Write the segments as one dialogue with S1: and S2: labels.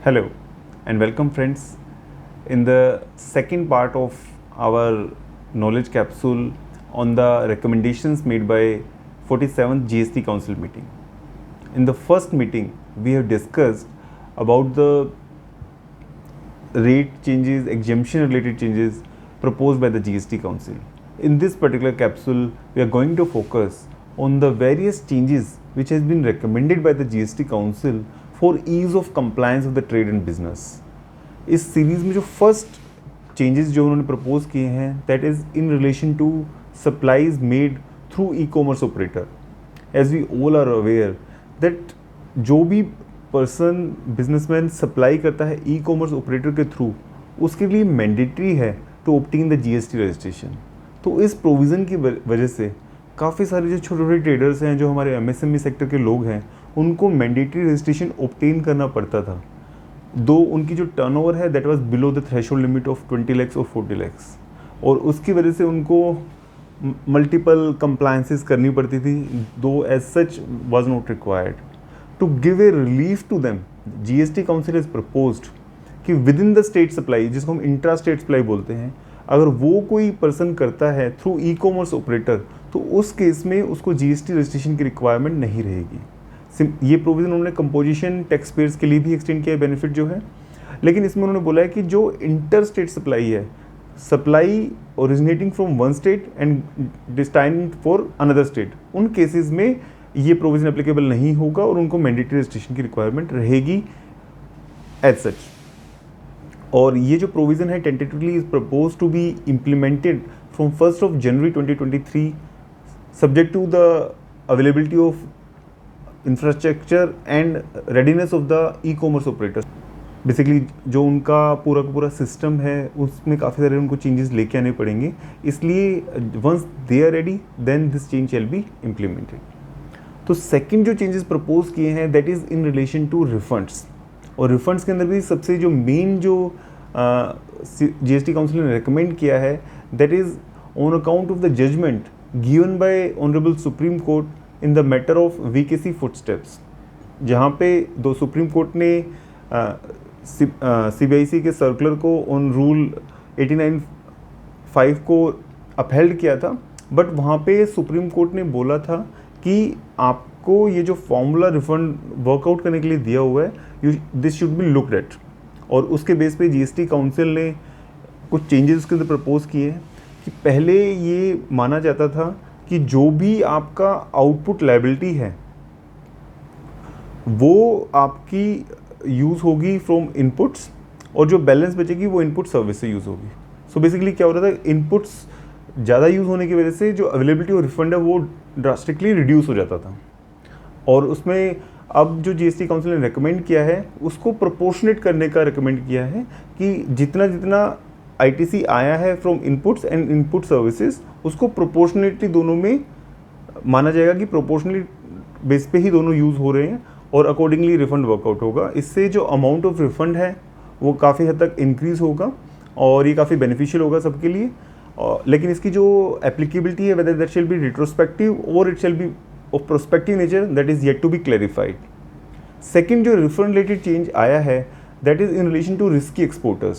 S1: Hello and welcome friends in the second part of our knowledge capsule on the recommendations made by 47th GST Council meeting. In the first meeting we have discussed about the rate changes, exemption related changes proposed by the GST Council. In this particular capsule we are going to focus on the various changes which has been recommended by the GST Council for ease of compliance of the trade and business. इस series में जो first changes जो उन्होंने propose किए हैं that is in relation to supplies made through e commerce. एज as we all are aware that भी person businessman supply करता है ई कॉमर्स ऑपरेटर के थ्रू उसके लिए मैंडेटरी है to obtain the GST registration. तो इस प्रोविज़न की वजह से काफ़ी सारे जो छोटे छोटे ट्रेडर्स हैं, जो हमारे एमएसएमई सेक्टर के लोग हैं, उनको मैंडेटरी रजिस्ट्रेशन ऑब्टेन करना पड़ता था दो उनकी जो टर्नओवर है that was below the threshold limit of 20 lakhs और 40 lakhs, और उसकी वजह से उनको मल्टीपल कंप्लायंसेस करनी पड़ती थी though as such was not required. To give a relief to them GST council has proposed कि within the state supply, जिसको हम इंट्रा स्टेट सप्लाई बोलते हैं, अगर वो कोई पर्सन करता है थ्रू ई कॉमर्स ऑपरेटर तो उस केस में उसको जीएसटी रजिस्ट्रेशन की रिक्वायरमेंट नहीं रहेगी. ये प्रोविज़न उन्होंने कंपोजिशन टैक्स पेयर्स के लिए भी एक्सटेंड किया है बेनिफिट जो है, लेकिन इसमें उन्होंने बोला है कि जो इंटर स्टेट सप्लाई है, supply originating from one state and destining for another state, उन केसेस में ये प्रोविज़न एप्लीकेबल नहीं होगा और उनको मैंडेटरी रजिस्ट्रेशन की रिक्वायरमेंट रहेगी एज सच. और ये जो प्रोविज़न है tentatively is propose to be implemented from 1st January 2023 subject to the availability of infrastructure and readiness of the e commerce operators. Basically जो उनका पूरा का पूरा सिस्टम है उसमें काफ़ी सारे उनको चेंजेस लेके आने पड़ेंगे, इसलिए once they are ready then this change shall be implemented. तो सेकंड जो चेंजेस प्रपोज किए हैं that is in relation to refunds. और रिफंड्स के अंदर भी सबसे जो मेन जो जीएसटी काउंसिल ने रिकमेंड किया है that is on account of the judgement given by honourable Supreme Court in the matter of VKC footsteps, जहाँ पे दो सुप्रीम कोर्ट ने सीबीआईसी के सर्कुलर को ऑन रूल 89(5) को अपहेल्ड किया था. बट वहाँ पे सुप्रीम कोर्ट ने बोला था कि आपको ये जो फॉर्मूला रिफंड वर्कआउट करने के लिए दिया हुआ है this should be looked at. और उसके बेस पे जीएसटी काउंसिल ने कुछ चेंजेस उसके अंदर प्रपोज किए हैं कि पहले ये माना जाता था कि जो भी आपका आउटपुट लायबिलिटी है वो आपकी यूज़ होगी फ्रॉम इनपुट्स और जो बैलेंस बचेगी वो इनपुट सर्विस से यूज़ होगी. सो बेसिकली क्या हो रहा था, इनपुट्स ज़्यादा यूज़ होने की वजह से जो अवेलेबिलिटी और रिफंड है वो ड्रास्टिकली रिड्यूस हो जाता था. और उसमें अब जो जीएसटी काउंसिल ने रिकमेंड किया है उसको प्रोपोर्शनेट करने का रिकमेंड किया है कि जितना जितना आईटीसी आया है from inputs and input services उसको प्रोपोर्शनेटली दोनों में माना जाएगा कि प्रोपोर्शनली बेस पे ही दोनों यूज़ हो रहे हैं और अकॉर्डिंगली रिफंड वर्कआउट होगा. इससे जो अमाउंट ऑफ रिफंड है वो काफ़ी हद तक इंक्रीज़ होगा और ये काफ़ी बेनिफिशियल होगा सबके लिए. लेकिन इसकी जो एप्लीकेबिलिटी है whether that shall be retrospective और it shall be of prospective nature that is yet to be clarified. Second जो रिफंड रिलेटेड चेंज आया है that is in relation to risky exporters.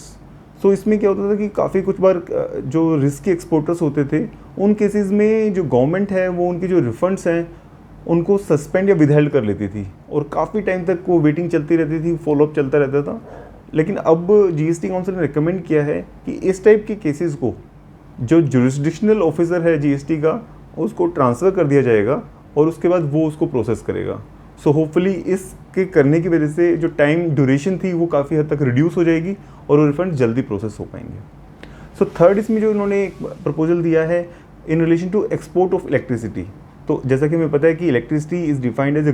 S1: So इसमें क्या होता था कि काफ़ी कुछ बार जो रिस्की एक्सपोर्टर्स होते थे उन केसेस में जो गवर्नमेंट है वो उनके जो रिफंड्स हैं उनको सस्पेंड या विदहेल्ड कर लेती थी और काफ़ी टाइम तक वो वेटिंग चलती रहती थी, फॉलोअप चलता रहता था. लेकिन अब जीएसटी काउंसिल ने रिकमेंड किया है कि इस टाइप के केसेस को जो जुरिस्डिक्शनल ऑफिसर है जीएसटी का उसको ट्रांसफ़र कर दिया जाएगा और उसके बाद वो उसको प्रोसेस करेगा. सो होपफुली इसके करने की वजह से जो टाइम ड्यूरेशन थी वो काफ़ी हद तक रिड्यूस हो जाएगी और वो रिफंड जल्दी प्रोसेस हो पाएंगे. सो थर्ड इसमें जो इन्होंने एक प्रपोजल दिया है in relation to export of electricity. तो जैसा कि हमें पता है कि electricity is defined as a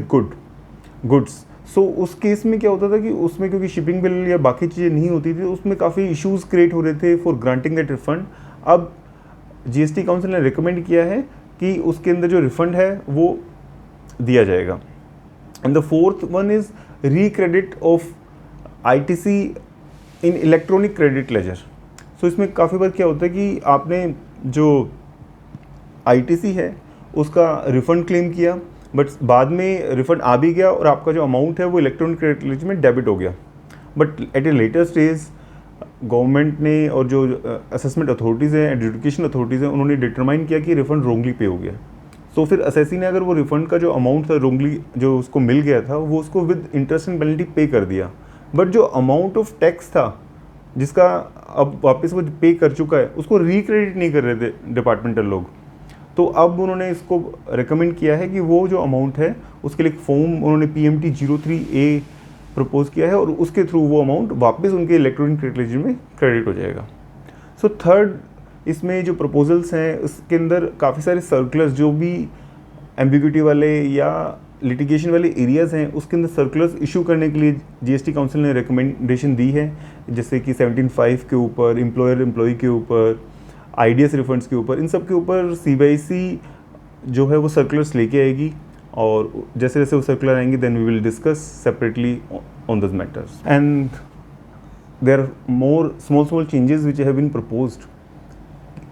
S1: goods. So उस केस में क्या होता था कि उसमें क्योंकि शिपिंग बिल या बाकी चीज़ें नहीं होती थी उसमें काफ़ी इश्यूज़ क्रिएट हो रहे थे फॉर ग्रांटिंग दैट रिफंड. अब जीएसटी काउंसिल ने रिकमेंड किया है कि उसके अंदर जो रिफंड है वो दिया जाएगा. And the fourth one is recredit of ITC in electronic credit ledger. So इसमें काफ़ी बार क्या होता है कि आपने जो आईटीसी है उसका रिफ़ंड क्लेम किया बट बाद में रिफ़ंड आ भी गया और आपका जो अमाउंट है वो इलेक्ट्रॉनिक क्रेडिट लेजर में डेबिट हो गया. But at a later stage government ने और जो असेसमेंट अथॉरिटीज़ हैं, एजुकेशन अथॉरिटीज़ हैं, उन्होंने डिटरमाइन किया कि रिफ़ंड रोंगली पे हो गया। तो फिर असेसी ने अगर वो रिफ़ंड का जो अमाउंट था रोंगली जो उसको मिल गया था, वो उसको विद इंटरेस्ट एंड पेनल्टी पे कर दिया। बट जो अमाउंट ऑफ टैक्स था जिसका अब वापस वो पे कर चुका है, उसको रिक्रेडिट नहीं कर रहे थे डिपार्टमेंटल लोग। तो अब उन्होंने इसको रिकमेंड किया है कि वो जो अमाउंट है उसके लिए एक फॉर्म उन्होंने PMT 03A प्रपोज किया है और उसके थ्रू वो अमाउंट वापस उनके इलेक्ट्रॉनिक क्रेडिट लेजर में क्रेडिट हो जाएगा। सो थर्ड, इसमें जो प्रपोजल्स हैं उसके अंदर काफ़ी सारे सर्कुलर्स जो भी एम्बिग्यूटी वाले या लिटिगेशन वाले एरियाज़ हैं उसके अंदर सर्कुलर्स इशू करने के लिए GST काउंसिल ने रिकमेंडेशन दी है, जैसे कि 17(5) के ऊपर, एम्प्लॉयर एम्प्लॉई के ऊपर, IDS रिफंड्स के ऊपर, इन सब के ऊपर CBIC जो है वो सर्कुलर्स लेके आएगी और जैसे जैसे वो सर्कुलर आएंगे then we will discuss separately on this matters. And there are more small changes which have been proposed.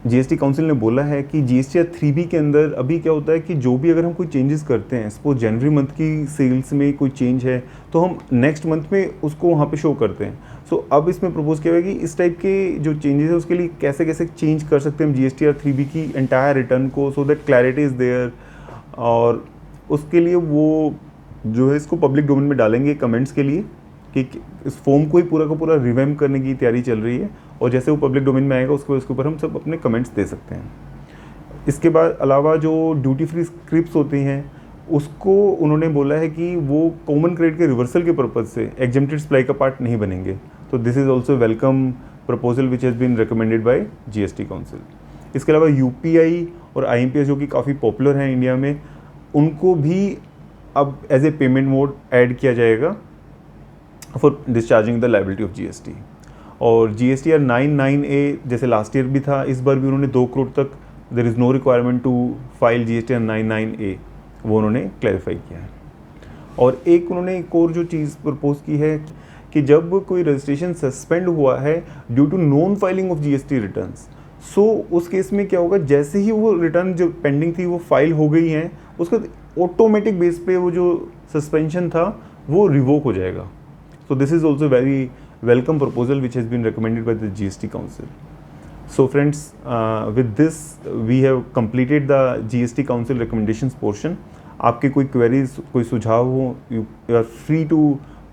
S1: GST council ने बोला है कि GSTR 3B के अंदर अभी क्या होता है कि जो भी अगर हम कोई चेंजेस करते हैं, सपोज जनवरी मंथ की सेल्स में कोई चेंज है तो हम नेक्स्ट मंथ में उसको वहाँ पे शो करते हैं। सो अब इसमें प्रपोज किया गया कि इस टाइप के जो चेंजेस है उसके लिए कैसे कैसे चेंज कर सकते हैं हम GSTR 3B की एंटायर रिटर्न को, so that clarity is there. और उसके लिए वो जो है इसको पब्लिक डोमेन में डालेंगे कमेंट्स के लिए कि इस फॉर्म को ही पूरा का पूरा रिवैम्प करने की तैयारी चल रही है और जैसे वो पब्लिक डोमेन में आएगा उसके ऊपर हम सब अपने कमेंट्स दे सकते हैं। इसके बाद अलावा जो ड्यूटी फ्री स्क्रिप्ट्स होती हैं उसको उन्होंने बोला है कि वो कॉमन क्रेडिट के रिवर्सल के पर्पज़ से एग्जेम्प्टेड सप्लाई का पार्ट नहीं बनेंगे। तो this is also welcome proposal which has been recommended by GST council. इसके अलावा UPI और IMPS जो कि काफ़ी पॉपुलर हैं इंडिया में, उनको भी अब as a payment mode add किया जाएगा for discharging the liability of GST। और GSTR 99A जैसे लास्ट ईयर भी था, इस बार भी उन्होंने 2 करोड़ तक there is no requirement to file GSTR 99A, वो उन्होंने क्लैरिफाई किया है। और उन्होंने एक और जो चीज़ प्रपोज की है कि जब कोई रजिस्ट्रेशन सस्पेंड हुआ है due to non filing of GST returns, so उस केस में क्या होगा, जैसे ही वो रिटर्न जो पेंडिंग थी वो फाइल हो गई हैं, उसका ऑटोमेटिक बेस पे वो जो सस्पेंशन था वो रिवोक हो जाएगा। So this is also very welcome proposal which has been recommended by the GST Council. So friends, with this we have completed the GST Council recommendations portion. आपके कोई queries, कोई सुझाव हो, you are free to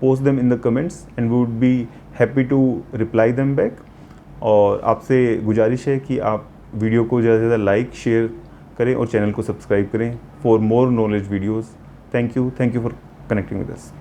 S1: post them in the comments and we would be happy to reply them back. और आपसे गुजारिश है कि आप वीडियो को ज़्यादा से ज़्यादा लाइक शेयर करें और चैनल को सब्सक्राइब करें for more knowledge videos. Thank you for connecting with us.